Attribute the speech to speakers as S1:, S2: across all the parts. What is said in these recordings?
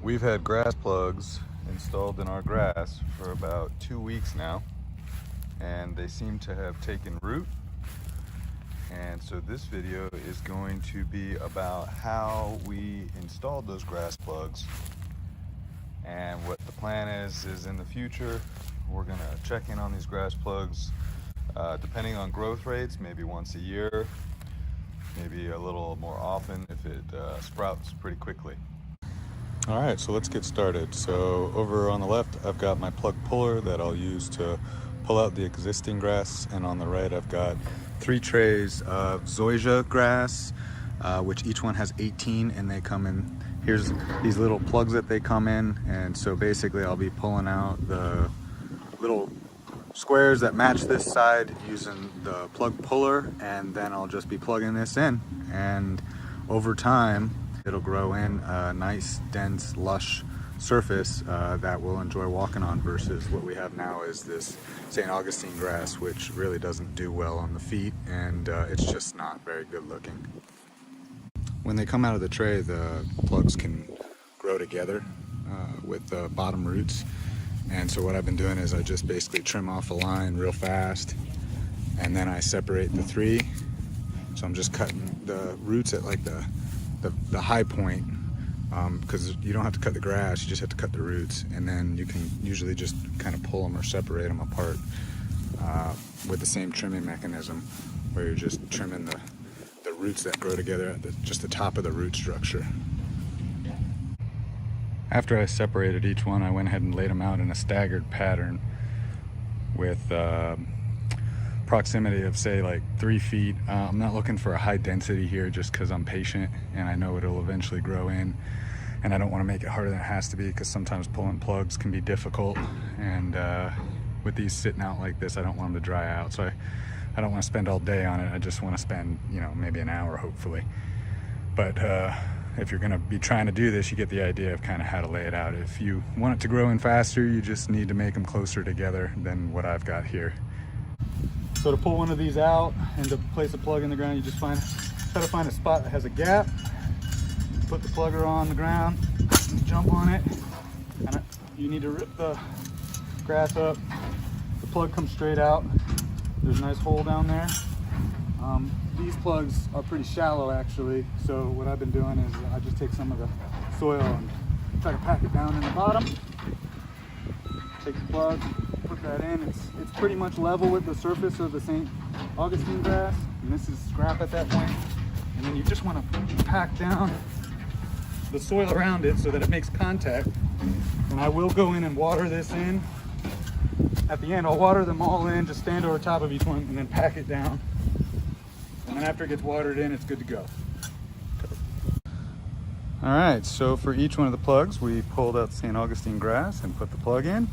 S1: We've had grass plugs installed in our grass for about 2 weeks now, and they seem to have taken root. And so this video is going to be about how we installed those grass plugs, and what the plan is in the future we're going to check in on these grass plugs depending on growth rates, maybe once a year, maybe a little more often if it sprouts pretty quickly. All right, so let's get started. So over on the left, I've got my plug puller that I'll use to pull out the existing grass. And on the right, I've got 3 trays of Zoysia grass, which each one has 18, and they come in, here's these little plugs that they come in. And so basically I'll be pulling out the little squares that match this side using the plug puller, and then I'll just be plugging this in. And over time, it'll grow in a nice, dense, lush surface that we'll enjoy walking on, versus what we have now is this St. Augustine grass, which really doesn't do well on the feet, and it's just not very good looking. When they come out of the tray, the plugs can grow together with the bottom roots. And so what I've been doing is I just basically trim off a line real fast, and then I separate the 3. So I'm just cutting the roots at like the high point, because you don't have to cut the grass, you just have to cut the roots, and then you can usually just kind of pull them or separate them apart with the same trimming mechanism, where you're just trimming the roots that grow together at just the top of the root structure. After I separated each one, I went ahead and laid them out in a staggered pattern with proximity of, say, like 3 feet. I'm not looking for a high density here just because I'm patient and I know it'll eventually grow in, and I don't want to make it harder than it has to be, because sometimes pulling plugs can be difficult, and with these sitting out like this, I don't want them to dry out, so I don't want to spend all day on it. I just want to spend, you know, maybe an hour hopefully. But if you're going to be trying to do this, you get the idea of kind of how to lay it out. If you want it to grow in faster, you just need to make them closer together than what I've got here. So to pull one of these out and to place a plug in the ground, you just try to find a spot that has a gap, put the plugger on the ground, jump on it, and you need to rip the grass up. The plug comes straight out. There's a nice hole down there. These plugs are pretty shallow actually, so what I've been doing is I just take some of the soil and try to pack it down in the bottom. Take the plug, put that in. It's pretty much level with the surface of the St. Augustine grass, and this is scrap at that point. And then you just want to pack down the soil around it so that it makes contact. And I will go in and water this in. At the end, I'll water them all in, just stand over top of each one and then pack it down. And then after it gets watered in, it's good to go. All right, so for each one of the plugs, we pulled out St. Augustine grass and put the plug in.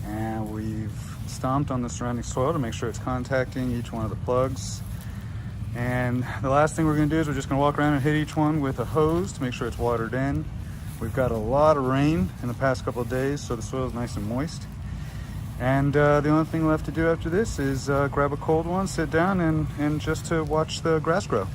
S1: And we've stomped on the surrounding soil to make sure it's contacting each one of the plugs. And the last thing we're gonna do is we're just gonna walk around and hit each one with a hose to make sure it's watered in. We've got a lot of rain in the past couple of days, so the soil is nice and moist. And the only thing left to do after this is grab a cold one, sit down, and just to watch the grass grow.